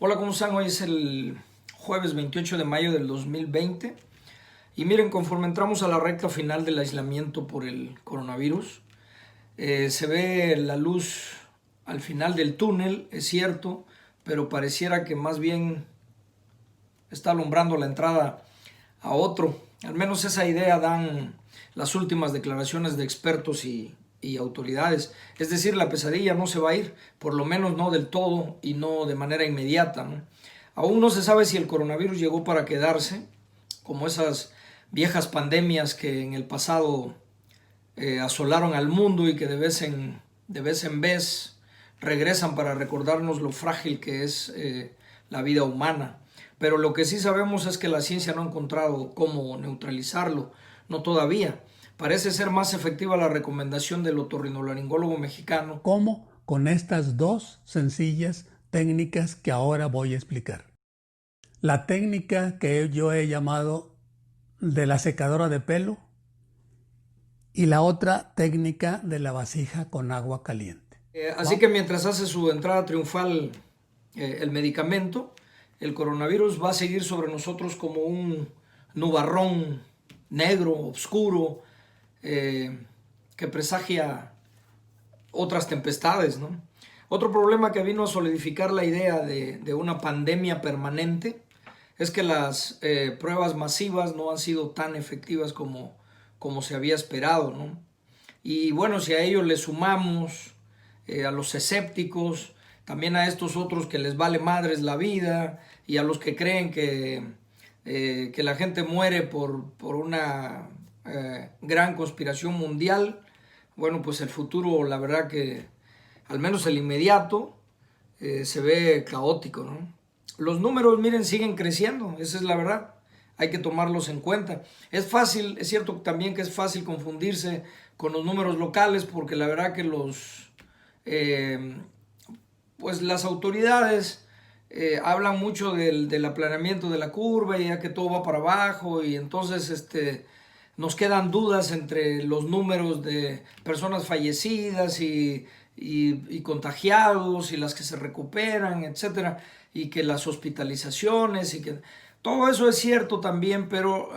Hola, ¿cómo están? Hoy es el jueves 28 de mayo del 2020 y miren, conforme entramos a la recta final del aislamiento por el coronavirus, se ve la luz al final del túnel, es cierto, pero pareciera que más bien está alumbrando la entrada a otro. Al menos esa idea dan las últimas declaraciones de expertos y autoridades. Es decir, la pesadilla no se va a ir, por lo menos no del todo y no de manera inmediata, ¿no? Aún no se sabe si el coronavirus llegó para quedarse, como esas viejas pandemias que en el pasado asolaron al mundo y que de vez en vez regresan para recordarnos lo frágil que es la vida humana. Pero lo que sí sabemos es que la ciencia no ha encontrado cómo neutralizarlo, no todavía. Parece ser más efectiva la recomendación del otorrinolaringólogo mexicano. ¿Cómo? Con estas dos sencillas técnicas que ahora voy a explicar. La técnica que yo he llamado de la secadora de pelo y la otra técnica de la vasija con agua caliente. Así que mientras hace su entrada triunfal el medicamento, el coronavirus va a seguir sobre nosotros como un nubarrón negro, oscuro, eh, que presagia otras tempestades, ¿no? Otro problema que vino a solidificar la idea de una pandemia permanente es que las pruebas masivas no han sido tan efectivas como se había esperado, ¿no? Y bueno, si a ello le sumamos a los escépticos, también a estos otros que les vale madres la vida y a los que creen que la gente muere por una gran conspiración mundial, bueno, pues el futuro, la verdad que al menos el inmediato, se ve caótico, ¿no? Los números, miren, siguen creciendo, esa es la verdad. Hay que tomarlos en cuenta. Es fácil, es cierto también que es fácil confundirse con los números locales porque la verdad que eh, pues las autoridades hablan mucho del aplanamiento de la curva y ya que todo va para abajo y entonces nos quedan dudas entre los números de personas fallecidas y contagiados y las que se recuperan, etcétera, y que las hospitalizaciones y que todo eso es cierto también, pero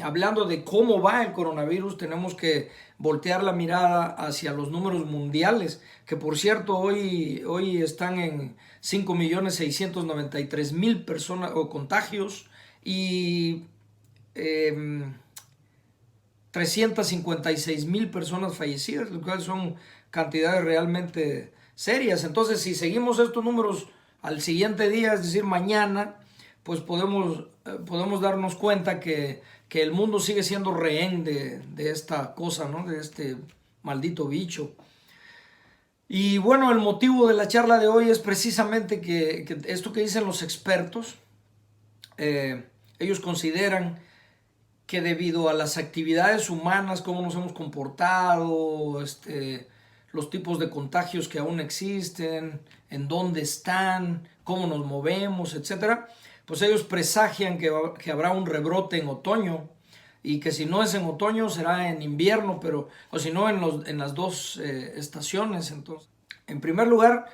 hablando de cómo va el coronavirus, tenemos que voltear la mirada hacia los números mundiales, que por cierto hoy están en 5.693.000 personas o contagios y eh, 356.000 personas fallecidas, lo cual son cantidades realmente serias. Entonces, si seguimos estos números al siguiente día, es decir, mañana, pues podemos darnos cuenta que el mundo sigue siendo rehén de esta cosa, ¿no? De este maldito bicho. Y bueno, el motivo de la charla de hoy es precisamente que esto que dicen los expertos, ellos consideran que debido a las actividades humanas, cómo nos hemos comportado, los tipos de contagios que aún existen, en dónde están, cómo nos movemos, etcétera, pues ellos presagian que habrá un rebrote en otoño y que si no es en otoño será en invierno, pero o si no en las dos estaciones. Entonces, en primer lugar,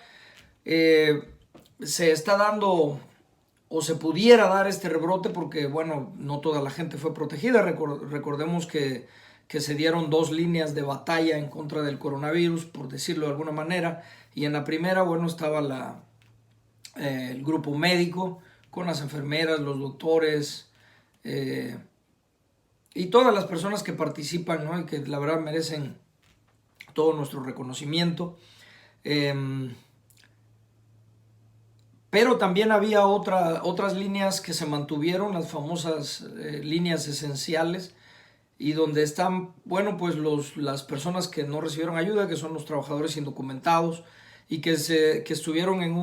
eh, se está dando o se pudiera dar este rebrote porque, bueno, no toda la gente fue protegida. Recordemos que se dieron dos líneas de batalla en contra del coronavirus, por decirlo de alguna manera, y en la primera, bueno, estaba el grupo médico con las enfermeras, los doctores eh, y todas las personas que participan, ¿no? Y que la verdad merecen todo nuestro reconocimiento. Eh, Pero también había otras líneas que se mantuvieron, las famosas líneas esenciales, y donde están, bueno, pues las personas que no recibieron ayuda, que son los trabajadores indocumentados, y que estuvieron en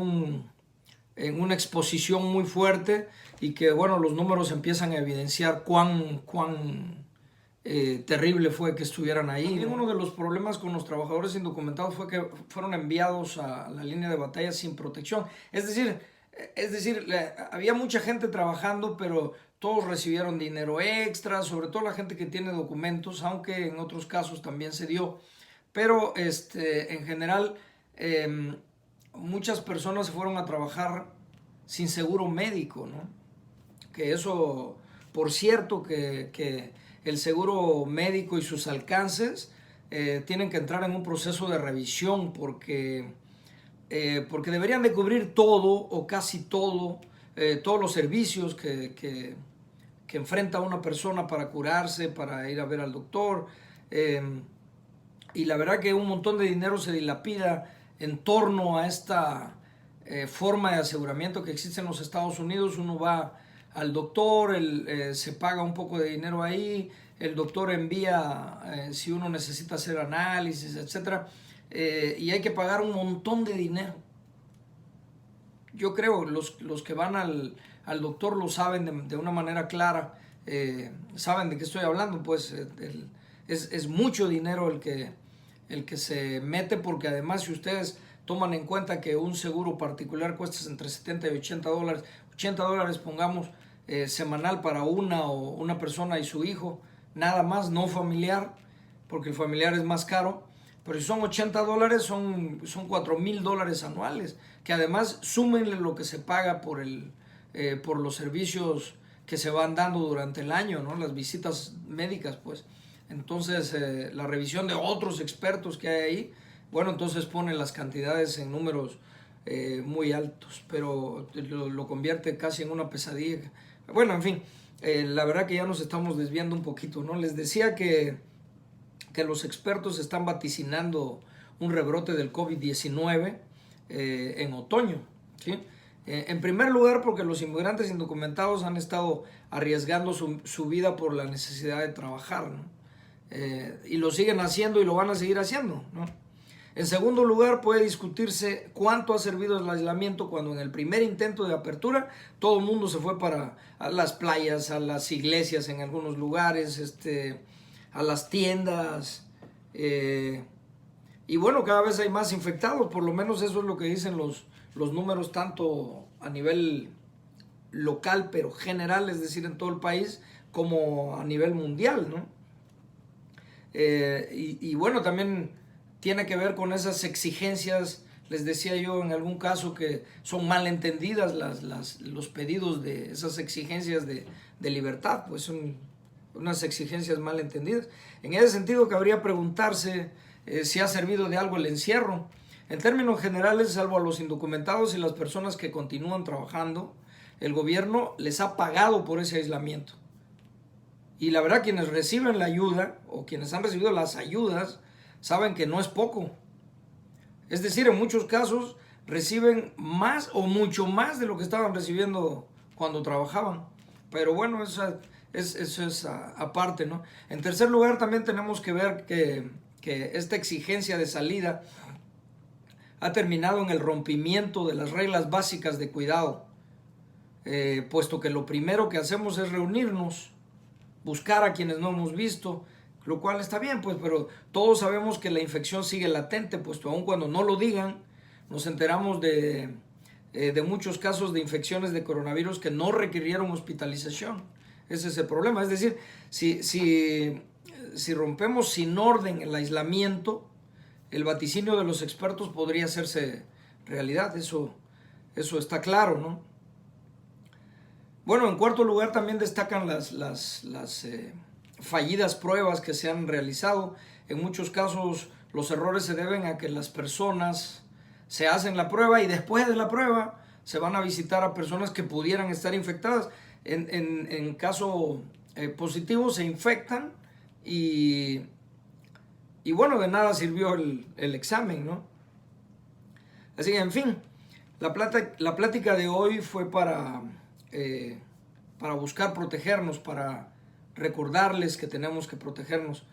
una exposición muy fuerte, y que, bueno, los números empiezan a evidenciar cuán terrible fue que estuvieran ahí. También uno de los problemas con los trabajadores indocumentados fue que fueron enviados a la línea de batalla sin protección. Es decir, había mucha gente trabajando, pero todos recibieron dinero extra, sobre todo la gente que tiene documentos, aunque en otros casos también se dio. Pero en general, muchas personas se fueron a trabajar sin seguro médico, ¿no? Que eso, por cierto, que el seguro médico y sus alcances tienen que entrar en un proceso de revisión porque deberían de cubrir todo o casi todo, todos los servicios que enfrenta una persona para curarse, para ir a ver al doctor. Y la verdad que un montón de dinero se dilapida en torno a esta forma de aseguramiento que existe en los Estados Unidos. Uno va al doctor, se paga un poco de dinero ahí, el doctor envía si uno necesita hacer análisis, etc. Y hay que pagar un montón de dinero. Yo creo, los que van al doctor lo saben de una manera clara, saben de qué estoy hablando, pues es mucho dinero el que se mete, porque además si ustedes toman en cuenta que un seguro particular cuesta entre 70 y $80 pongamos, semanal para una persona y su hijo, nada más, no familiar, porque el familiar es más caro. Pero si son $80, son $4,000 anuales, que además súmenle lo que se paga por los servicios que se van dando durante el año, ¿no? Las visitas médicas, pues. Entonces, la revisión de otros expertos que hay ahí, bueno, entonces ponen las cantidades en números muy altos, pero lo convierte casi en una pesadilla. Bueno, en fin, la verdad que ya nos estamos desviando un poquito, ¿no? Les decía que los expertos están vaticinando un rebrote del COVID-19 en otoño, ¿sí? En primer lugar, porque los inmigrantes indocumentados han estado arriesgando su vida por la necesidad de trabajar, ¿no? Y lo siguen haciendo y lo van a seguir haciendo, ¿no? En segundo lugar, puede discutirse cuánto ha servido el aislamiento cuando en el primer intento de apertura todo el mundo se fue para a las playas, a las iglesias en algunos lugares, a las tiendas, y bueno, cada vez hay más infectados, por lo menos eso es lo que dicen los números, tanto a nivel local pero general, es decir, en todo el país, como a nivel mundial, ¿no? Y bueno, también tiene que ver con esas exigencias. Les decía yo en algún caso que son malentendidas los pedidos de esas exigencias de libertad, pues son unas exigencias mal entendidas. En ese sentido, cabría preguntarse si ha servido de algo el encierro. En términos generales, salvo a los indocumentados y las personas que continúan trabajando, el gobierno les ha pagado por ese aislamiento. Y la verdad, quienes reciben la ayuda o quienes han recibido las ayudas saben que no es poco. Es decir, en muchos casos reciben más o mucho más de lo que estaban recibiendo cuando trabajaban. Pero bueno, eso es aparte, ¿no? En tercer lugar, también tenemos que ver que esta exigencia de salida ha terminado en el rompimiento de las reglas básicas de cuidado, puesto que lo primero que hacemos es reunirnos, buscar a quienes no hemos visto, lo cual está bien, pues, pero todos sabemos que la infección sigue latente, puesto aun cuando no lo digan, nos enteramos de muchos casos de infecciones de coronavirus que no requirieron hospitalización. Ese es el problema. Es decir, si rompemos sin orden el aislamiento, el vaticinio de los expertos podría hacerse realidad. Eso está claro, ¿no? Bueno, en cuarto lugar también destacan las fallidas pruebas que se han realizado. En muchos casos los errores se deben a que las personas se hacen la prueba y después de la prueba se van a visitar a personas que pudieran estar infectadas. En caso positivo se infectan y bueno, de nada sirvió el examen, ¿no? Así que, en fin, la plática de hoy fue para buscar protegernos, para recordarles que tenemos que protegernos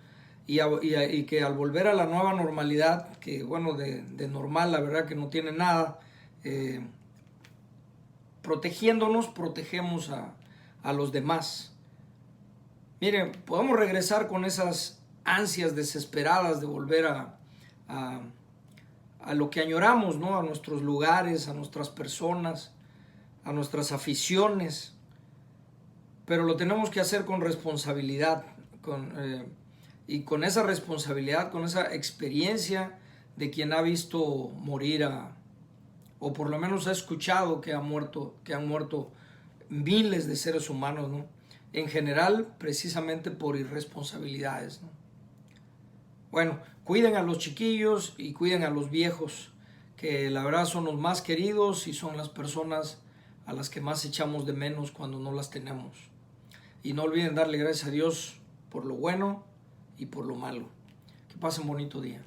y que al volver a la nueva normalidad, que bueno, de normal la verdad que no tiene nada, protegiéndonos protegemos a los demás. Miren, podemos regresar con esas ansias desesperadas de volver a lo que añoramos, ¿no? A nuestros lugares, a nuestras personas, a nuestras aficiones, pero lo tenemos que hacer con responsabilidad, y con esa responsabilidad, con esa experiencia de quien ha visto morir a o por lo menos he escuchado que han muerto miles de seres humanos, ¿no? En general, precisamente por irresponsabilidades, ¿no? Bueno, cuiden a los chiquillos y cuiden a los viejos, que la verdad son los más queridos y son las personas a las que más echamos de menos cuando no las tenemos. Y no olviden darle gracias a Dios por lo bueno y por lo malo. Que pasen un bonito día.